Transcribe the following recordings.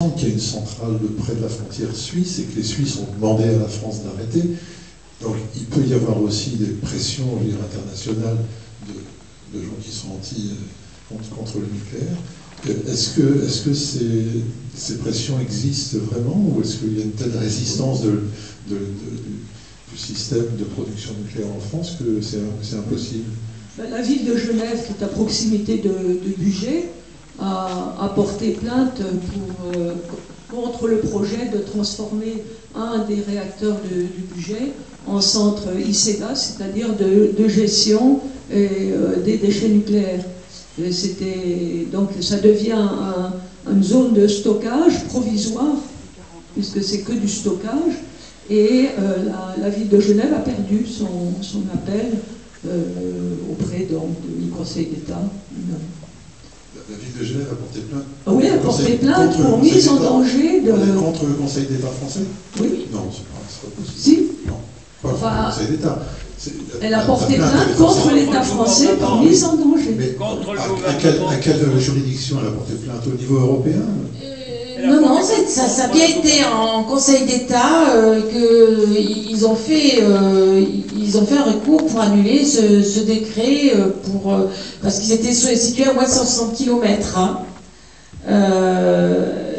qu'il y a une centrale près de la frontière suisse et que les Suisses ont demandé à la France d'arrêter. Donc il peut y avoir aussi des pressions internationales de gens qui sont contre le nucléaire. Est-ce que ces pressions existent vraiment, ou est-ce qu'il y a une telle résistance du système de production nucléaire en France que c'est impossible? La ville de Genève, qui est à proximité de Bugey, a porté plainte contre le projet de transformer un des réacteurs du Bugey en centre ICEGA, c'est-à-dire de gestion des déchets nucléaires. Donc ça devient une zone de stockage provisoire, puisque c'est que du stockage, et la ville de Genève a perdu son appel auprès du Conseil d'État. La ville de Genève a porté plainte. Oui, elle a porté plainte pour mise en danger de... Contre le Conseil d'État français? Oui. Non, c'est pas possible. Si. Non, pas contre le Conseil d'État. Elle a porté plainte contre l'État français pour mise en danger. Mais contre le à quelle juridiction elle a porté plainte? Au niveau européen? Non, ça a bien été en Conseil d'État qu'ils ont fait un recours pour annuler ce décret parce qu'ils étaient situés à moins de 160 km.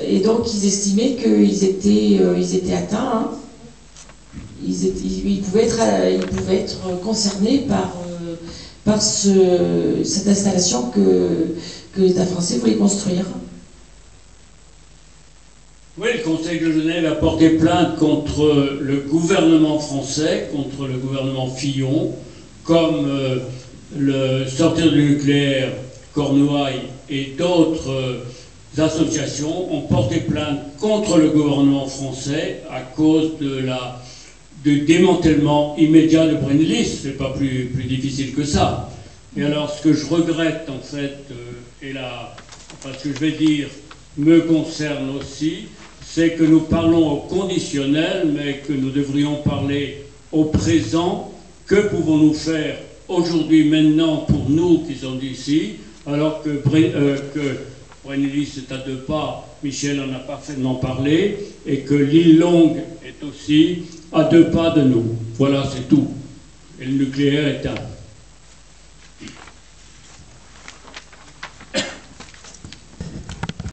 Et donc ils estimaient qu'ils étaient atteints. Ils pouvaient être concernés par cette installation que l'État français voulait construire. Oui, le Conseil de Genève a porté plainte contre le gouvernement français, contre le gouvernement Fillon, comme le sortir du nucléaire, Cornouailles et d'autres associations ont porté plainte contre le gouvernement français à cause du démantèlement immédiat de Brennilis. C'est pas plus difficile que ça. Et alors, ce que je regrette, en fait, ce que je vais dire me concerne aussi, c'est que nous parlons au conditionnel, mais que nous devrions parler au présent. Que pouvons-nous faire aujourd'hui, maintenant, pour nous qui sommes d'ici, alors que Brennilis est à 2 pas, Michel en a parfaitement parlé, et que l'île Longue est aussi à 2 pas de nous. Voilà, c'est tout. Et le nucléaire est un.